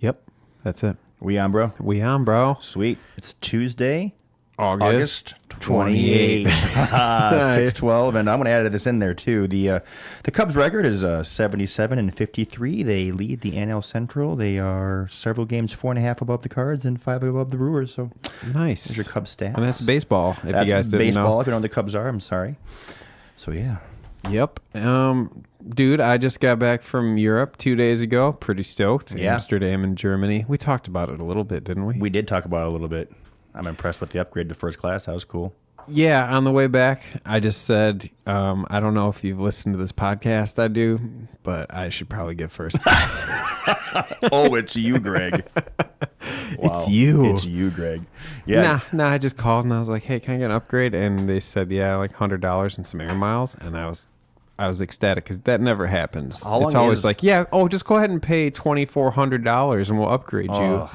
Yep. That's it. We on, bro? We on, bro. Sweet. It's Tuesday, August 28th. 6/12, and I'm going to add this in there too. The Cubs record is 77-53. They lead the NL Central. They are several games 4.5 above the Cards and 5 above the Brewers. So Nice. there's your Cubs stats. And that's baseball, if That's you guys didn't baseball. know. If you know what the Cubs are, I'm sorry. So yeah. Yep. Dude, I just got back from Europe 2 days ago. Pretty stoked. Yeah. Amsterdam and Germany. We talked about it a little bit, didn't we? We did talk about it a little bit. I'm impressed with the upgrade to first class. That was cool. Yeah, on the way back, I just said, I don't know if you've listened to this podcast. I do, but I should probably get first. Oh, it's you, Greg. Wow. It's you. It's you, Greg. Yeah. Nah, I just called and I was like, hey, can I get an upgrade? And they said, yeah, like $100 and some air miles. And I was ecstatic because that never happens. How long It's always is- like, yeah, just go ahead and pay $2,400 and we'll upgrade you. Oh,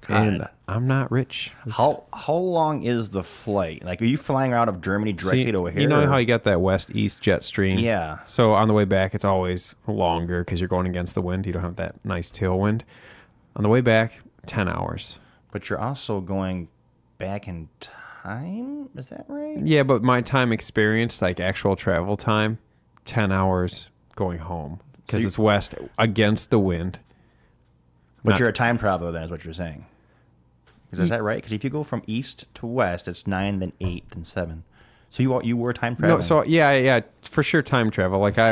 God. And I'm not rich. How long is the flight? Like, are you flying out of Germany directly See, to O'Hare? you know how you got that west-east jet stream? Yeah. So on the way back, it's always longer because you're going against the wind. You don't have that nice tailwind. On the way back, 10 hours. But you're also going back in time? Is that right? Yeah, but my time experience, like actual travel time, 10 hours going home because it's west against the wind. But Not- you're a time traveler then, is what you're saying. Is that right? Because if you go from east to west, it's 9, then 8, then 7. So you were time traveling. No, so yeah, for sure time travel. Like I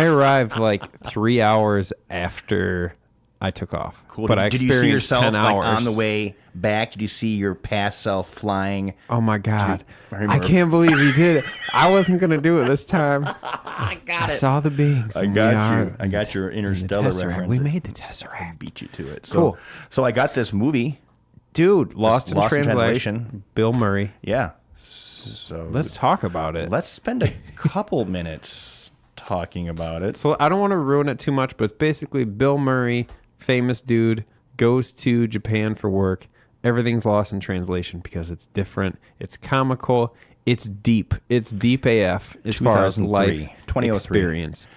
arrived like 3 hours after I took off. Cool. But I Did you see experienced yourself 10 like, hours on the way back? Did you see your past self flying? Oh my God. Dude, I can't believe you did it. I wasn't going to do it this time. I got I saw the beings. I and got we you. are I got your Interstellar Tesseract. reference. We made the Tesseract. Beat you to it. Cool. So I got this movie. Dude, Lost in Lost in Translation. Translation. Bill Murray. Yeah. So Let's talk about it. let's spend a couple minutes talking about it. So I don't want to ruin it too much, but it's basically Bill Murray, famous dude, goes to Japan for work. Everything's lost in translation because it's different. It's comical. It's deep. It's deep AF as far as 2003, life 2003. experience.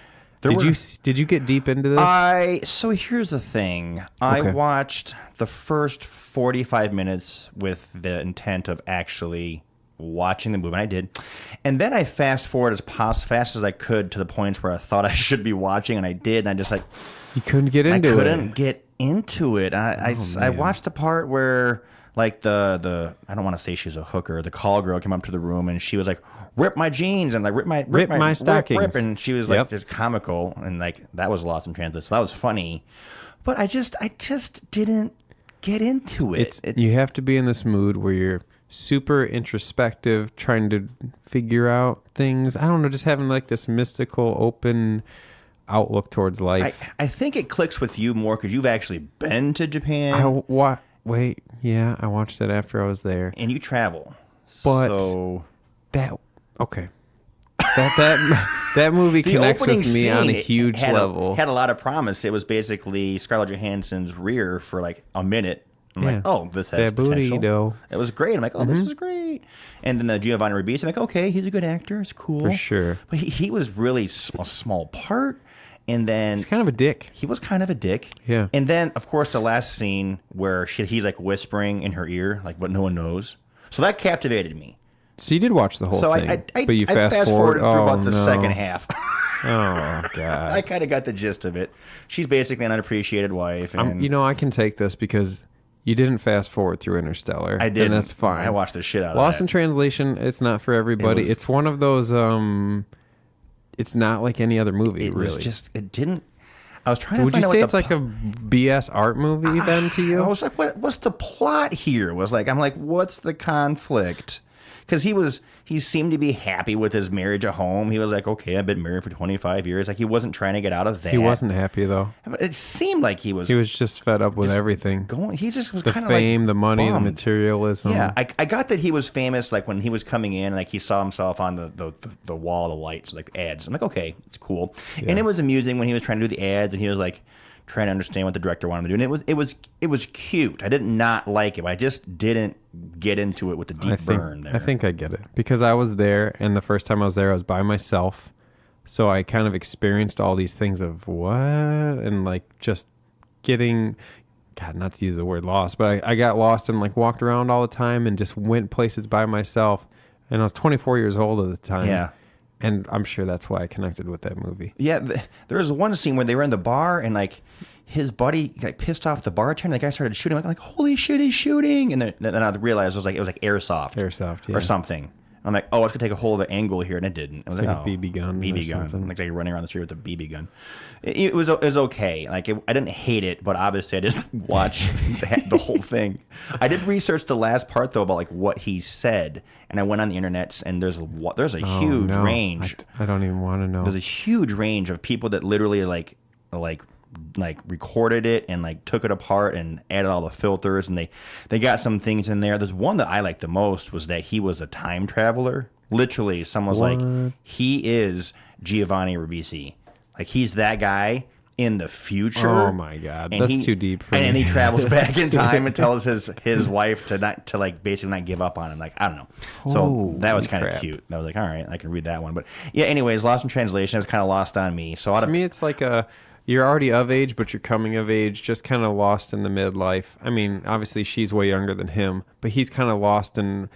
There were- Did you get deep into this? So here's the thing. I Okay. watched the first 45 minutes with the intent of actually watching the movie, and I did. And then I fast forward as fast as I could to the points where I thought I should be watching, and I did. And I just like You couldn't get into I it. couldn't get into it. I man. watched the part where like the I don't want to say she's a hooker. The call girl came up to the room and she was like, "Rip my jeans," and like rip my stockings. and she was like Yep. just comical, and like that was Lost in Translation. So that was funny, but I just didn't get into it. You have to be in this mood where you're super introspective, trying to figure out things. I don't know, just having like this mystical, open outlook towards life. I think it clicks with you more because you've actually been to Japan I watched it after I was there. and you travel. But so Okay. That movie the connects opening with me on a scene huge had level. had a lot of promise. It was basically Scarlett Johansson's rear for like a minute. I'm like, Yeah. oh, this has That booty, potential. though. It was great. I'm like, oh, this is great. And then the Giovanni Ribisi, I'm like, okay, he's a good actor. It's cool. For sure. But he was really a small part. And then He's kind of a dick. he was kind of a dick. Yeah. And then, of course, the last scene where he's like whispering in her ear, like, but no one knows. So that captivated me. So you did watch the whole So thing, I but you fast forwarded forward. through Oh, about the no. second half. Oh God. I kind of got the gist of it. She's basically an unappreciated wife. And I can take this because you didn't fast forward through Interstellar. I did. And that's fine. I watched the shit out Lost of in that. Translation, it's not for everybody. was- It's one of those, it's not like any other movie, It really. was just, it didn't. I was trying to Would find you out say what it's the like a BS art movie then to you? I was like, what's the plot here? I'm like, what's the conflict? Because he seemed to be happy with his marriage at home. He was like, okay, I've been married for 25 years. Like, he wasn't trying to get out of that. He wasn't happy though. It seemed like he was. He was just fed up with everything. He just was The kind of like fame, the money, bummed. the materialism. Yeah, I got that he was famous. Like when he was coming in, like he saw himself on the wall of the lights, like ads. I'm like, okay, it's cool. And it was amusing when he was trying to do the ads, and he was like trying to understand what the director wanted to do. And it was cute. I did not like it. But I just didn't get into it with the deep burn there. I think I get it because I was there, and the first time I was there, I was by myself. So I kind of experienced all these things of what, and like just getting, God, not to use the word lost, but I got lost and like walked around all the time and just went places by myself. And I was 24 years old at the time. Yeah. And I'm sure that's why I connected with that movie. Yeah, there was one scene where they were in the bar and like his buddy got pissed off the bartender. The guy started shooting. Like holy shit, he's shooting! And then I realized it was like airsoft, yeah. or something. I'm like, oh, it's gonna take a whole other angle here, and it didn't. It was like a oh, BB gun. BB gun. Something. Like you're running around the street with a BB gun. It was okay. Like I didn't hate it, but obviously I didn't watch the whole thing. I did research the last part though about like what he said, and I went on the internet, and there's a huge range. I don't even want to know. There's a huge range of people that literally like recorded it and like took it apart and added all the filters, and they got some things in there. There's one that I liked the most was that he was a time traveler. Literally, someone was like, he is Giovanni Ribisi. Like he's that guy in the future. Oh my God, that's too deep for me. And he travels back in time and tells his wife to like basically not give up on him. Like I don't know. So that was kind of cute. I was like, all right, I can read that one. But yeah, anyways, Lost in Translation was kind of lost on me. So to me, it's like you're already of age, but you're coming of age, just kind of lost in the midlife. I mean, obviously she's way younger than him, but he's kind of lost in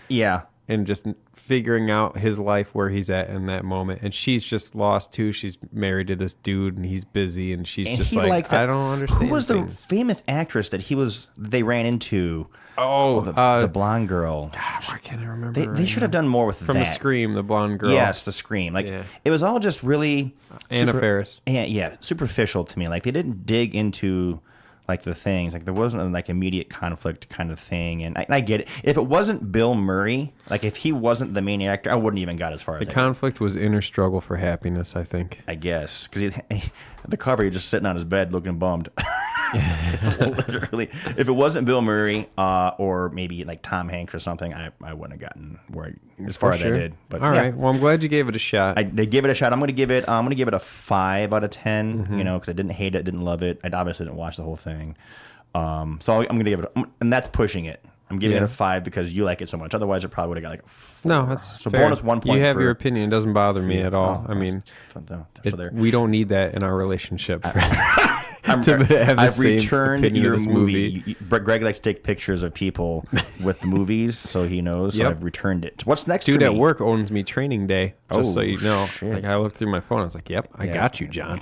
just figuring out his life where he's at in that moment. And she's just lost too. She's married to this dude and he's busy, and she's just like I don't understand. Who was the famous actress that they ran into? Oh, the blonde girl. Gosh, why can't I remember? They should have done more with from that. The Scream, the blonde girl. Yes, the Scream. Like it was all just really Anna Faris. Yeah, superficial to me. Like they didn't dig into like the things. Like there wasn't like immediate conflict kind of thing. And I get it. If it wasn't Bill Murray, like if he wasn't the main actor, I wouldn't even got as far as the conflict was inner struggle for happiness, I think. I guess because the cover, you're just sitting on his bed looking bummed. It's literally, if it wasn't Bill Murray or maybe like Tom Hanks or something, I wouldn't have gotten as far as I did. But all right, well, I'm glad you gave it a shot. They gave it a shot. I'm gonna give it a 5 out of 10. You know, because I didn't hate it, didn't love it. I obviously didn't watch the whole thing. So I'm gonna give it, and that's pushing it. I'm giving it a 5 because you like it so much. Otherwise, it probably would have got like a 4. No, that's so fair. Bonus 1 point. You have your opinion. It doesn't bother me at all. Oh, I mean, so we don't need that in our relationship. I've returned your movie. Greg likes to take pictures of people with the movies, so he knows. So I've returned it. What's next? Dude for at me? work owns me training day. Just so you know, shit. like I looked through my phone. I was like, "Yep, I got you, John."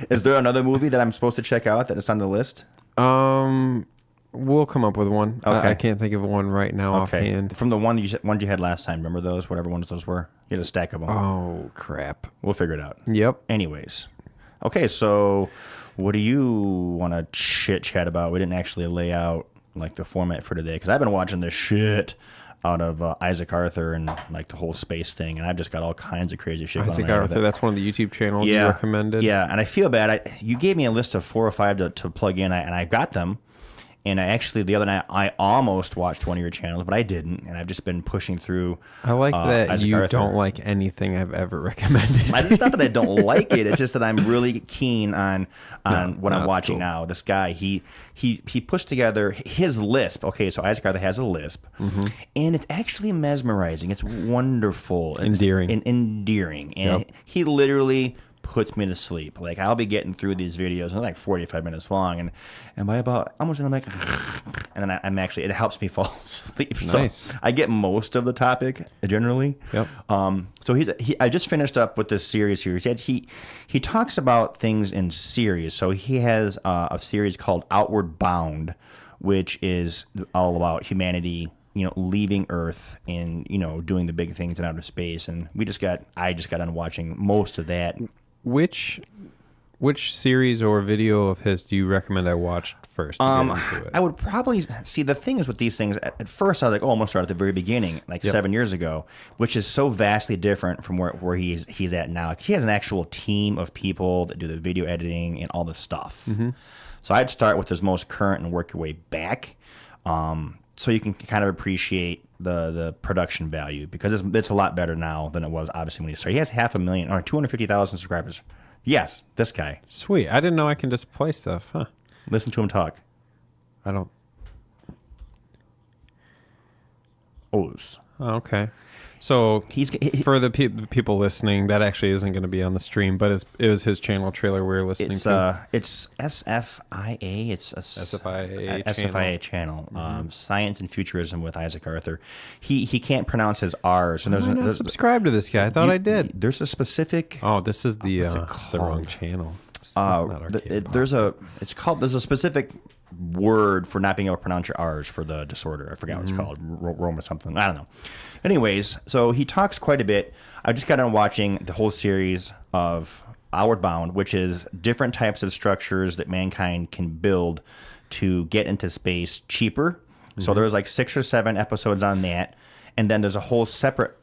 Is there another movie that I'm supposed to check out that is on the list? We'll come up with one. Okay. I can't think of one right now offhand. From the ones you had last time. Remember those? Whatever ones those were. You had a stack of them. Oh crap! We'll figure it out. Yep. Anyways, okay. So, what do you want to chit chat about? We didn't actually lay out like the format for today because I've been watching this shit out of Isaac Arthur and like the whole space thing, and I've just got all kinds of crazy shit. Isaac Arthur, that's one of the YouTube channels you recommended. Yeah, and I feel bad. You gave me a list of 4 or 5 to plug in, and I got them. And I actually, the other night, I almost watched one of your channels, but I didn't. And I've just been pushing through. I like that Isaac you Arthur. Don't like anything I've ever recommended. It's not that I don't like it. It's just that I'm really keen on what I'm watching now. This guy, he puts together his lisp. Okay, so Isaac Arthur has a lisp. And it's actually mesmerizing. It's wonderful. Endearing. And he literally puts me to sleep. Like I'll be getting through these videos, and they're like 45 minutes long, and by about almost, I'm like, and then I'm actually, it helps me fall asleep. Nice. So I get most of the topic generally. Yep. So I just finished up with this series here. He talks about things in series. So he has a series called Outward Bound, which is all about humanity, leaving Earth and, doing the big things in outer space. And I just got on watching most of that. Which series or video of his do you recommend I watch first? I would probably see, the thing is with these things, at first I was like, I'm gonna start at the very beginning, like 7 years ago, which is so vastly different from where he's at now. He has an actual team of people that do the video editing and all this stuff. So I'd start with his most current and work your way back, so you can kind of appreciate the production value, because it's a lot better now than it was obviously when he started. He has 500,000 or 250,000 subscribers. Yes, this guy. Sweet. I didn't know I can just play stuff, huh? Listen to him talk. I don't. O's. Oh, okay. So He's for the people listening, that actually isn't going to be on the stream, but it was his channel trailer we were listening to. It's SFIA. It's a SFIA channel. Science and Futurism with Isaac Arthur. He can't pronounce his R's. And there's subscribe to this guy. I thought I did. There's a specific. Oh, this is the wrong channel. There's a specific word for not being able to pronounce your R's for the disorder. I forgot what it's called. Rome or something. I don't know. Anyways, so he talks quite a bit. I just got done watching the whole series of Outward Bound, which is different types of structures that mankind can build to get into space cheaper. So there's like 6 or 7 episodes on that. And then there's a whole separate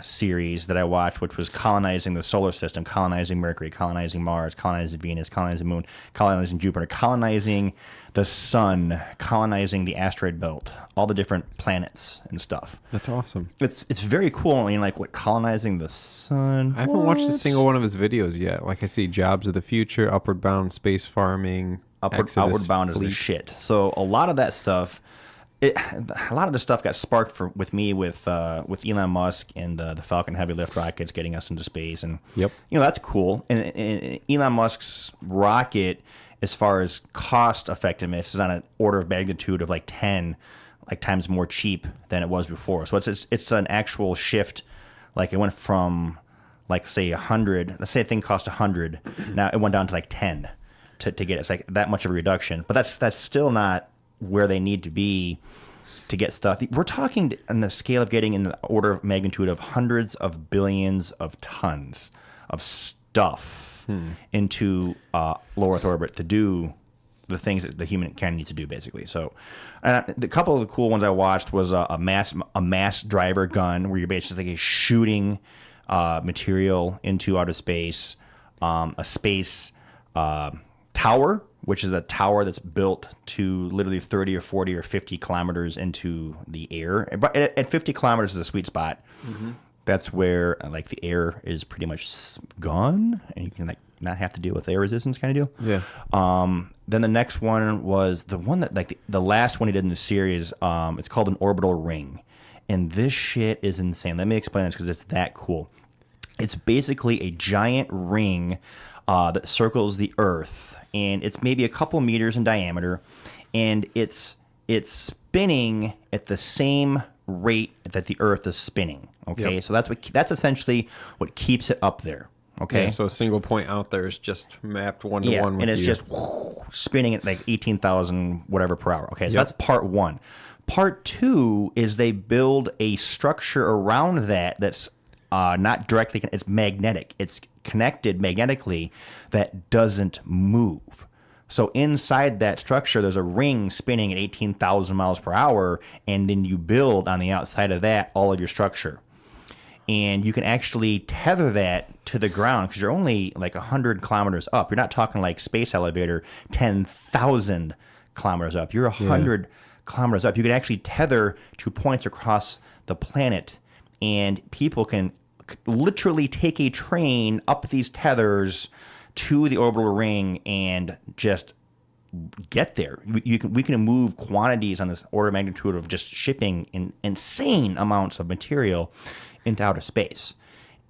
series that I watched, which was colonizing the solar system, colonizing Mercury, colonizing Mars, colonizing Venus, colonizing the Moon, colonizing Jupiter, colonizing the sun, colonizing the asteroid belt, all the different planets and stuff. That's awesome. It's very cool. I mean, like, what, colonizing the sun? I haven't watched a single one of his videos yet. Like, I see Jobs of the Future, Upward Bound, Space Farming, Outward Bound is the shit. So a lot of that stuff... a lot of the stuff got sparked with me with Elon Musk and the Falcon Heavy Lift rockets getting us into space, and that's cool. And Elon Musk's rocket, as far as cost effectiveness, is on an order of magnitude of like 10 times more cheap than it was before. So it's an actual shift. Like, it went from, like, say 100. Let's say a thing cost 100. Now it went down to like 10 to get it. It's like that much of a reduction. But that's still not where they need to be to get stuff. We're talking on the scale of getting in the order of magnitude of hundreds of billions of tons of stuff into low Earth orbit to do the things that the human can need to do, basically. So the couple of the cool ones I watched was a mass driver gun, where you're basically shooting material into outer space, a space tower, which is a tower that's built to literally 30 or 40 or 50 kilometers into the air. But at 50 kilometers is a sweet spot. That's where, like, the air is pretty much gone, and you can, like, not have to deal with air resistance kind of deal. Yeah. Then the next one was the one that, like, the last one he did in the series. It's called an orbital ring, and this shit is insane. Let me explain this because it's that cool. It's basically a giant ring that circles the Earth, and it's maybe a couple meters in diameter, and it's spinning at the same rate that the Earth is spinning. Okay, so that's essentially what keeps it up there. Okay, yeah, so a single point out there is just mapped 1-to-1 with and it's you. just spinning at like 18,000 whatever per hour. Okay, so that's part one. Part two is they build a structure around that's not directly, it's magnetic. It's connected magnetically that doesn't move. So inside that structure, there's a ring spinning at 18,000 miles per hour, and then you build on the outside of that all of your structure. And you can actually tether that to the ground because you're only like 100 kilometers up. You're not talking like space elevator, 10,000 kilometers up. You're 100 kilometers up. You can actually tether to points across the planet, and people can literally take a train up these tethers to the orbital ring and just get there. We can move quantities on this order of magnitude of just shipping in insane amounts of material into outer space,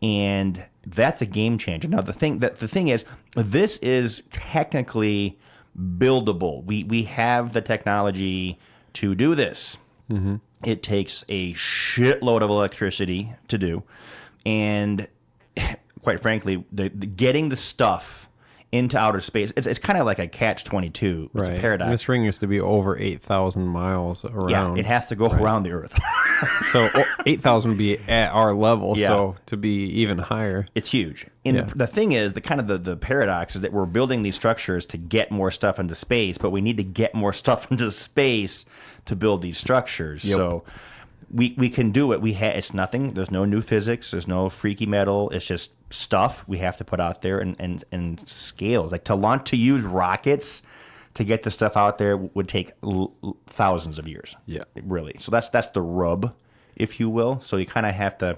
and that's a game changer. Now the thing is, this is technically buildable. We have the technology to do this. It takes a shitload of electricity to do, and quite frankly, the getting the stuff into outer space, it's kind of like a catch-22. It's a paradox. This ring used to be over 8,000 miles around. Yeah, it has to go around the Earth. So 8,000 would be at our level, so to be even higher. It's huge. And the thing is, the paradox is that we're building these structures to get more stuff into space, but we need to get more stuff into space to build these structures. So we can do it. It's nothing. There's no new physics. There's no freaky metal. It's just stuff we have to put out there and scales. Like to use rockets to get the stuff out there would take thousands of years. Yeah, really. So that's the rub, if you will. So you kind of have to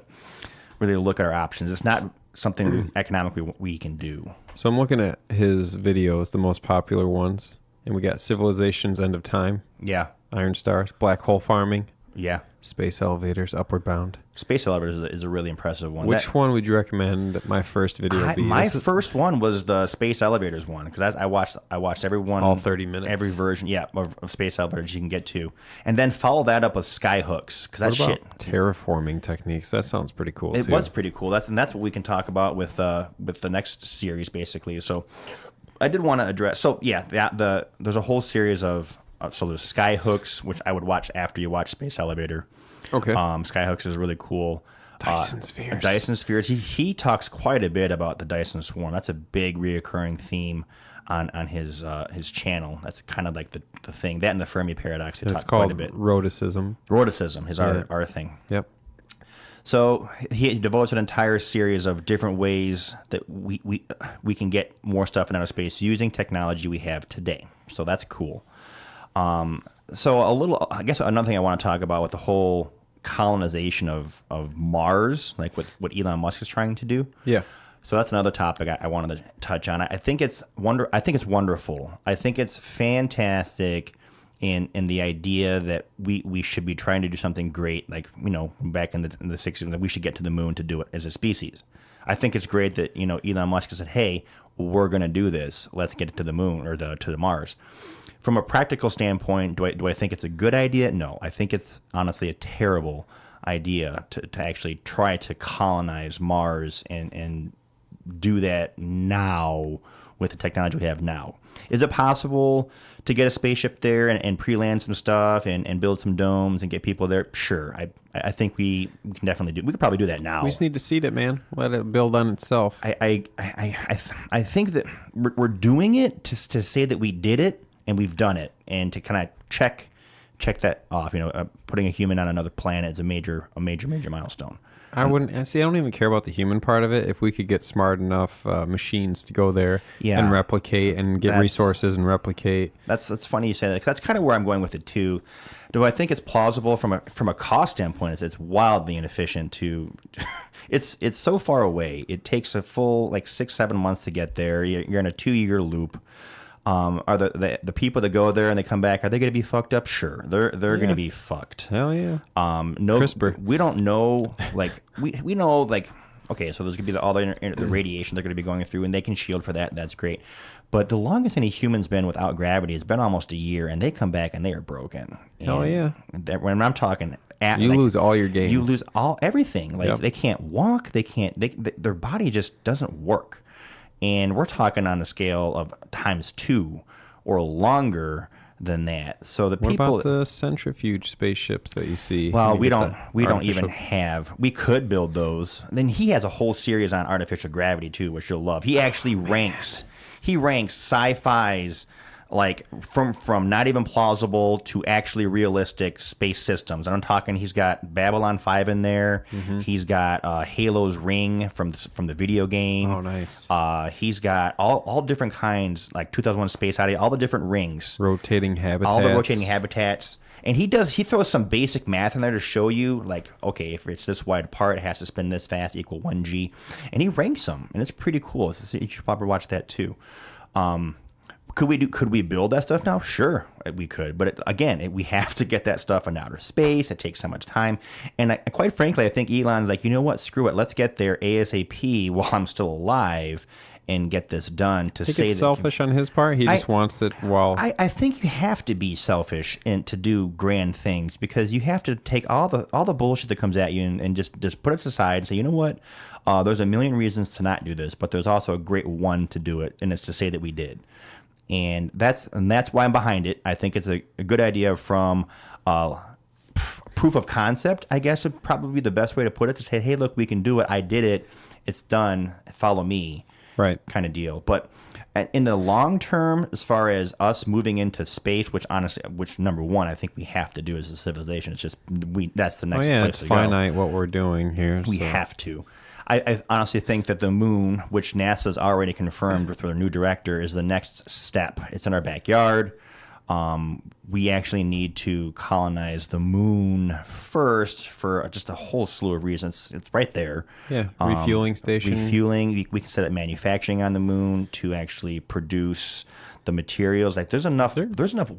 really look at our options. It's not something economically we can do. So I'm looking at his videos, the most popular ones, and we got Civilization's End of Time. Yeah. Iron Stars, Black Hole Farming. Yeah. Space Elevators, Upward Bound. Space Elevators is a really impressive one. Which one would you recommend my first video be? My first one was the Space Elevators one, because I watched every one. All 30 minutes. Every version, of Space Elevators you can get to. And then follow that up with Skyhooks, because that's shit. Terraforming techniques. That sounds pretty cool, It was pretty cool. That's what we can talk about with the next series, basically. So I did want to address. So yeah, there's a whole series of. So there's Skyhooks, which I would watch after you watch Space Elevator. Okay. Skyhooks is really cool. Dyson Spheres. Dyson Spheres. He talks quite a bit about the Dyson Swarm. That's a big reoccurring theme on his channel. That's kind of like the thing. That and the Fermi Paradox. He talk quite a bit. Rhoticism. Rhoticism is our thing. Yep. So he devotes an entire series of different ways that we can get more stuff in outer space using technology we have today. So that's cool. So I guess another thing I want to talk about with the whole colonization of Mars, like what Elon Musk is trying to do. Yeah. So that's another topic I wanted to touch on. I think it's wonderful. I think it's fantastic in the idea that we should be trying to do something great, like, back in the 60s, that we should get to the moon to do it as a species. I think it's great that, Elon Musk has said, hey, we're going to do this. Let's get it to the moon or to the Mars. From a practical standpoint, do I think it's a good idea? No. I think it's honestly a terrible idea to actually try to colonize Mars and do that now with the technology we have now. Is it possible to get a spaceship there and pre-land some stuff and build some domes and get people there? Sure. I think we can definitely do. We could probably do that now. We just need to seed it, man. Let it build on itself. I think that we're doing it to say that we did it. And we've done it, and to kind of check that off. Putting a human on another planet is a major milestone. I don't even care about the human part of it. If we could get smart enough machines to go there and replicate and get resources and replicate. That's funny you say that. 'Cause that's kind of where I'm going with it too. Do I think it's plausible from a cost standpoint? It's wildly inefficient to. It's so far away. It takes a full 6-7 months to get there. You're in a 2-year loop. Are the people that go there and they come back, are they going to be fucked up? Sure, they're going to be fucked. Hell yeah. No, CRISPR. We don't know. We know okay, so there's going to be all the radiation they're going to be going through, and they can shield for that. And that's great. But the longest any human's been without gravity has been almost a year, and they come back and they are broken. Hell yeah. When I'm talking, you lose all your gains. You lose everything. They can't walk. They can't. Their body just doesn't work. And we're talking on a scale of ×2 or longer than that. So what about the centrifuge spaceships that you see? Well, we don't even have. We could build those. Then he has a whole series on artificial gravity too, which you'll love. He actually ranks sci-fi's from not even plausible to actually realistic space systems. And I'm talking, he's got Babylon 5 in there. Mm-hmm. He's got Halo's ring from the video game. Oh, nice. He's got all different kinds, like 2001: Space Odyssey, all the different rings. Rotating habitats. All the rotating habitats. And he throws some basic math in there to show you, okay, if it's this wide apart, it has to spin this fast, equal 1G. And he ranks them, and it's pretty cool. So you should probably watch that too. Could we build that stuff now? Sure, we could. But again, we have to get that stuff in outer space. It takes so much time. And quite frankly, I think Elon's like, you know what? Screw it. Let's get there ASAP while I'm still alive and get this done. To say it's selfish on his part. He just wants it while. I think you have to be selfish and to do grand things, because you have to take all the bullshit that comes at you and just put it aside and say, you know what? There's a million reasons to not do this, but there's also a great one to do it, and it's to say that we did. And that's why I'm behind it. I think it's a good idea from proof of concept, I guess would probably be the best way to put it, to say, hey, look, we can do it. I did it. It's done. Follow me. Right. Kind of deal. But in the long term, as far as us moving into space, which number one, I think we have to do as a civilization. It's just, that's the next place to go. It's finite what we're doing here. We have to. I honestly think that the moon, which NASA's already confirmed with their new director, is the next step. It's in our backyard. we actually need to colonize the moon first for just a whole slew of reasons. It's right there. Yeah, refueling station. Refueling. We can set up manufacturing on the moon to actually produce the materials. Like there's enough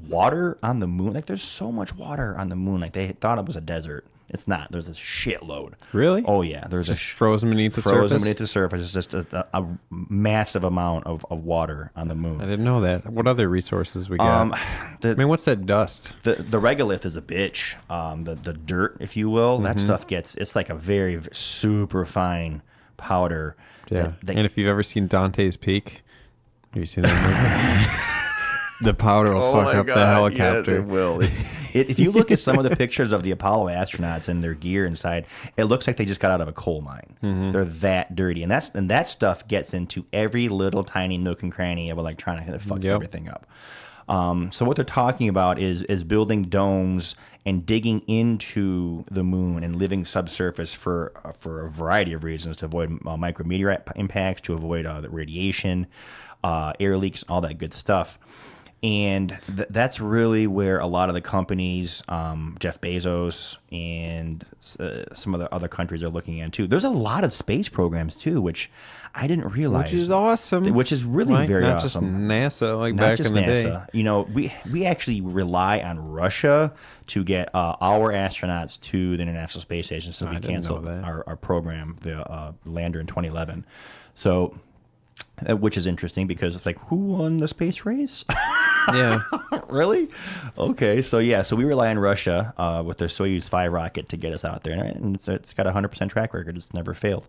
water on the moon. Like there's so much water on the moon. Like they thought it was a desert. It's not. There's a shitload. Really? Oh yeah. There's just frozen beneath the surface. Frozen beneath the surface. It's just a massive amount of water on the moon. I didn't know that. What other resources we got? What's that dust? The regolith is a bitch. The dirt, if you will, that stuff it's like a very super fine powder. Yeah. And if you've ever seen Dante's Peak, have you seen that movie? The powder will fuck up the helicopter. Yes, it will. If you look at some of the pictures of the Apollo astronauts and their gear inside, it looks like they just got out of a coal mine. They're that dirty, and that stuff gets into every little tiny nook and cranny of electronics, and it fucks everything up. So what they're talking about is building domes and digging into the moon and living subsurface for a variety of reasons, to avoid micrometeorite impacts, to avoid the radiation, air leaks, all that good stuff. And that's really where a lot of the companies, Jeff Bezos and some of the other countries are looking at too. There's a lot of space programs too, which I didn't realize. Which is awesome. Which is really very Not awesome. Not just NASA, Not back just in the NASA. day. You know, we actually rely on Russia to get our astronauts to the International Space Station, so we canceled our program, the lander in 2011. So, which is interesting because it's like, who won the space race? Yeah. Really? Okay. So we rely on Russia with their Soyuz 5 rocket to get us out there, and it's got a 100% track record. It's never failed.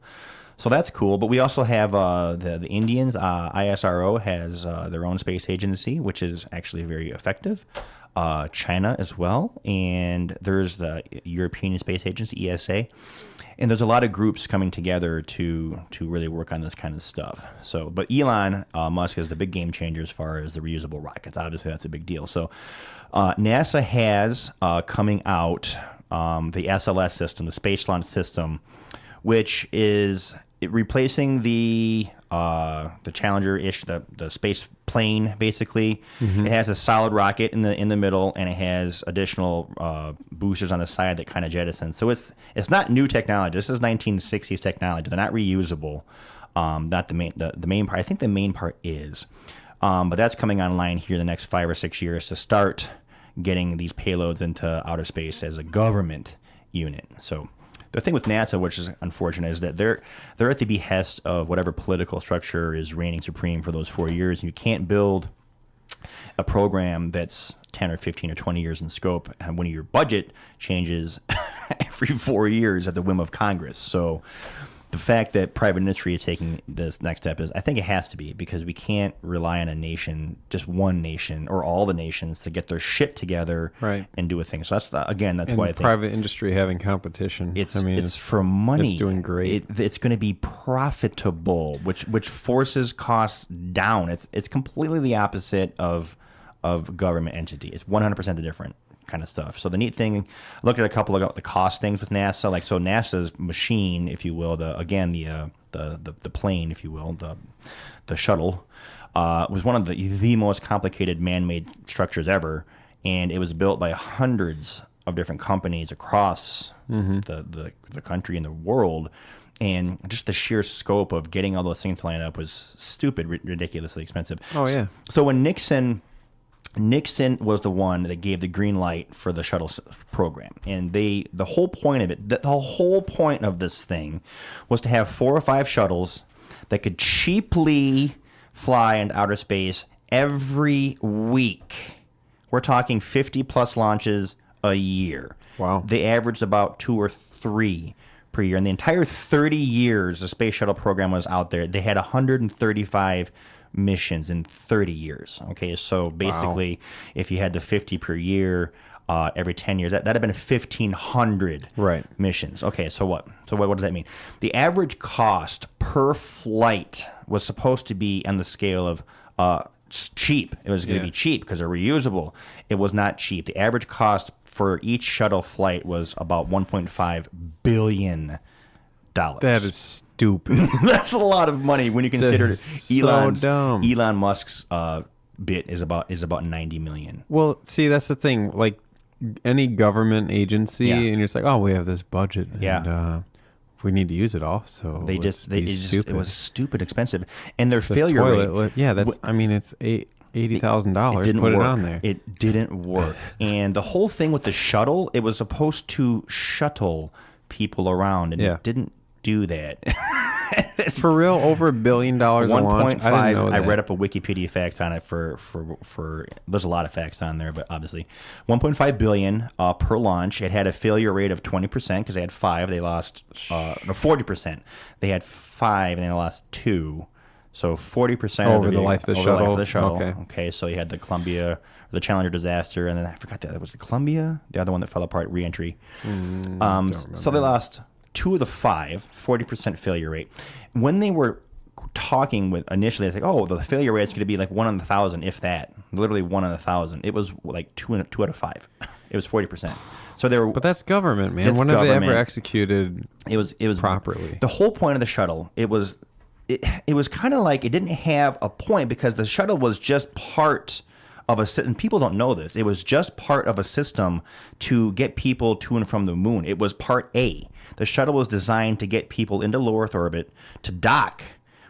So that's cool. But we also have the Indians. ISRO has their own space agency, which is actually very effective. China as well, and there's the European Space Agency, ESA. And there's a lot of groups coming together to really work on this kind of stuff. So, but Elon Musk is the big game changer as far as the reusable rockets. Obviously, that's a big deal. So, NASA has coming out the SLS system, the Space Launch System, which is replacing the Challenger-ish, the space plane, basically. It has a solid rocket in the middle, and it has additional boosters on the side that kind of jettison. So it's not new technology. This is 1960s technology. They're not reusable. Not the main part. I think the main part is, but that's coming online here in the next 5 or 6 years to start getting these payloads into outer space as a government unit. So. The thing with NASA, which is unfortunate, is that they're at the behest of whatever political structure is reigning supreme for those 4 years. You can't build a program that's 10 or 15 or 20 years in scope and when your budget changes every 4 years at the whim of Congress. So the fact that private industry is taking this next step is, I think it has to be, because we can't rely on a nation, just one nation or all the nations, to get their shit together and do a thing. So that's why I think private industry having competition. It's for money. It's doing great. It's going to be profitable, which forces costs down. It's completely the opposite of government entity. It's 100% the different kind of stuff. So the neat thing, I looked at a couple of the cost things with NASA. Like, so NASA's machine, if you will, the plane, if you will, the shuttle, was one of the most complicated man-made structures ever, and it was built by hundreds of different companies across the country and the world. And just the sheer scope of getting all those things to line up was stupid, ridiculously expensive. Oh yeah. So when Nixon was the one that gave the green light for the shuttle program, and the whole point of it, the whole point of this thing, was to have 4 or 5 shuttles that could cheaply fly into outer space every week. We're talking 50 plus launches a year. Wow. They averaged about 2 or 3 per year. In the entire 30 years the space shuttle program was out there, they had 135 missions in 30 years. Okay, so basically, if you had the 50 per year every 10 years, that'd have been 1,500 missions. Okay, so what? So what does that mean? The average cost per flight was supposed to be on the scale of cheap. It was going to be cheap because they're reusable. It was not cheap. The average cost for each shuttle flight was about $1.5 billion. That is stupid. That's a lot of money when you consider Elon Musk's bit is about 90 million. Well, see, that's the thing. Like any government agency, and you're just like, oh, we have this budget, and we need to use it all. So they just it was stupid expensive, and their failure rate. It's $80,000. Didn't put work. it on there. It didn't work, and the whole thing with the shuttle, it was supposed to shuttle people around, and it didn't do that. For real, over $1 billion a launch. 1.5. I didn't know that. I read up a Wikipedia fact on it for there's a lot of facts on there, but obviously 1.5 billion per launch. It had a failure rate of 20% because they had 5. They lost 40%. They had 5 and they lost 2. So 40% over the life of the shuttle. Okay. So you had the Columbia, the Challenger disaster, and then I forgot that was the Columbia, the other one that fell apart, reentry. So they lost 2 of the 5, 40% failure rate. When they were talking with initially, it's like, oh, the failure rate is going to be like 1 in 1,000, if that. Literally 1 in 1,000. It was like 2 out of 5. It was 40%. So they were. But that's government, man. When have they ever executed? It was properly. The whole point of the shuttle, it was kind of like it didn't have a point because the shuttle was just part of and people don't know this. It was just part of a system to get people to and from the moon. It was part A. The shuttle was designed to get people into low Earth orbit, to dock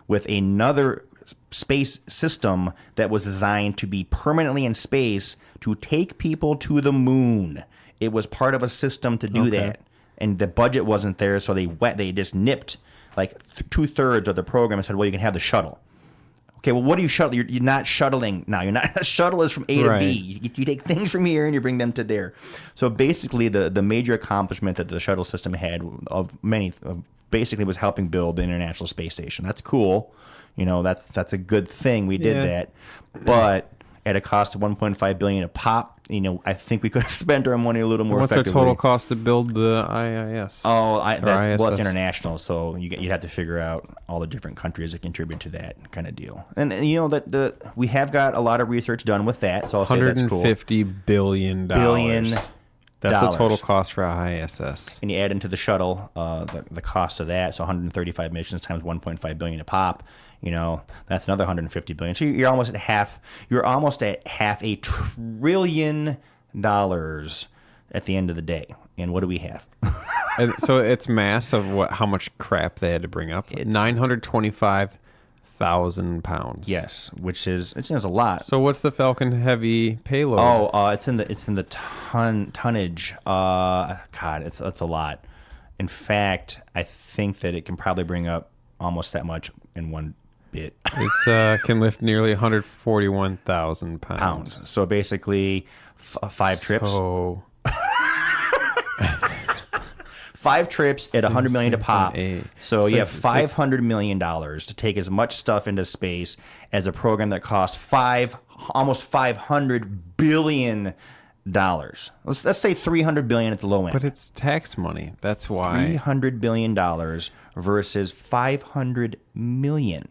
with another space system that was designed to be permanently in space to take people to the moon. It was part of a system to do that, and the budget wasn't there, so they just nipped like 2/3 of the program and said, well, you can have the shuttle. Okay, well, what do you shuttle? You're not shuttling now. You're not. A shuttle is from A to B. You take things from here and you bring them to there. So basically, the major accomplishment that the shuttle system had basically was helping build the International Space Station. That's cool. That's a good thing. We did that, but at a cost of $1.5 billion a pop. I think we could have spent our money a little more effectively. What's our total cost to build the IIS? That's international, so you'd have to figure out all the different countries that contribute to that kind of deal. And that we have got a lot of research done with that, so I'll say that's cool. $150 billion. That's the total cost for ISS. And you add into the shuttle the cost of that, so 135 missions times $1.5 billion a pop. That's another $150 billion. So you're almost at half. You're almost at $500 billion at the end of the day. And what do we have? And so it's mass of how much crap they had to bring up. 925,000 pounds. Yes, which is a lot. So what's the Falcon Heavy payload? It's in the tonnage. God, it's a lot. In fact, I think that it can probably bring up almost that much in one bit. It's can lift nearly 141,000 pounds. So basically, 5 trips. 5 trips at $100 million to pop. So you have $500 million to take as much stuff into space as a program that cost almost $500 billion. Let's say $300 billion at the low end. But it's tax money. That's why. $300 billion versus $500 million.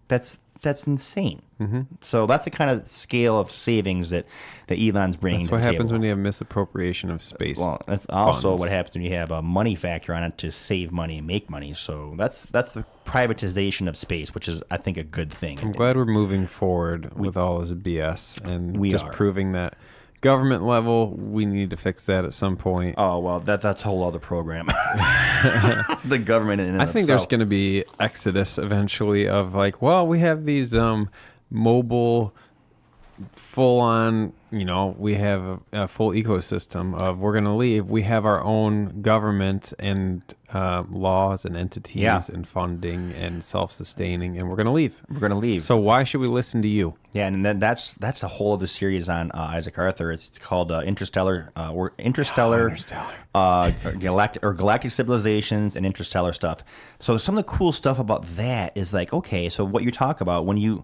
That's insane. Mm-hmm. So that's the kind of scale of savings that Elon's bringing to the table. That's what happens when you have misappropriation of space. Well, that's also what happens when you have a money factor on it to save money and make money. So that's the privatization of space, which is, I think, a good thing. I'm glad we're moving forward with all this BS and proving that government level, we need to fix that at some point. Oh, well, that's a whole other program. The government in I think there's going to be exodus eventually of like, well, we have these mobile, full-on, we have a full ecosystem of we're going to leave. We have our own government and laws and entities and funding and self-sustaining, and we're going to leave. We're going to leave. So why should we listen to you? Yeah, and then that's a whole other series on Isaac Arthur. It's called Interstellar, galactic civilizations and interstellar stuff. So some of the cool stuff about that is like, okay, so what you talk about when you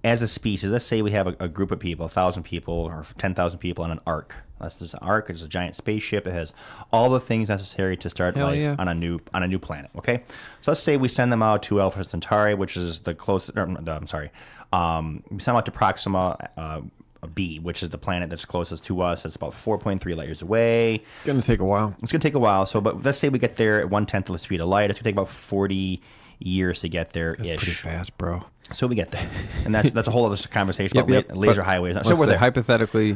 as a species, let's say we have a group of people, 1,000 people or 10,000 people on an ark. That's just an ark. It's a giant spaceship. It has all the things necessary to start life on a new planet. Okay, so let's say we send them out to Alpha Centauri, which is the closest. We send them out to Proxima B, which is the planet that's closest to us. It's about 4.3 light years away. It's going to take a while. So, but let's say we get there at 1/10 of the speed of light. It's going to take about 40 years to get there. That's pretty fast, bro. So we get there, and that's a whole other conversation about laser highways. So we're there. Hypothetically,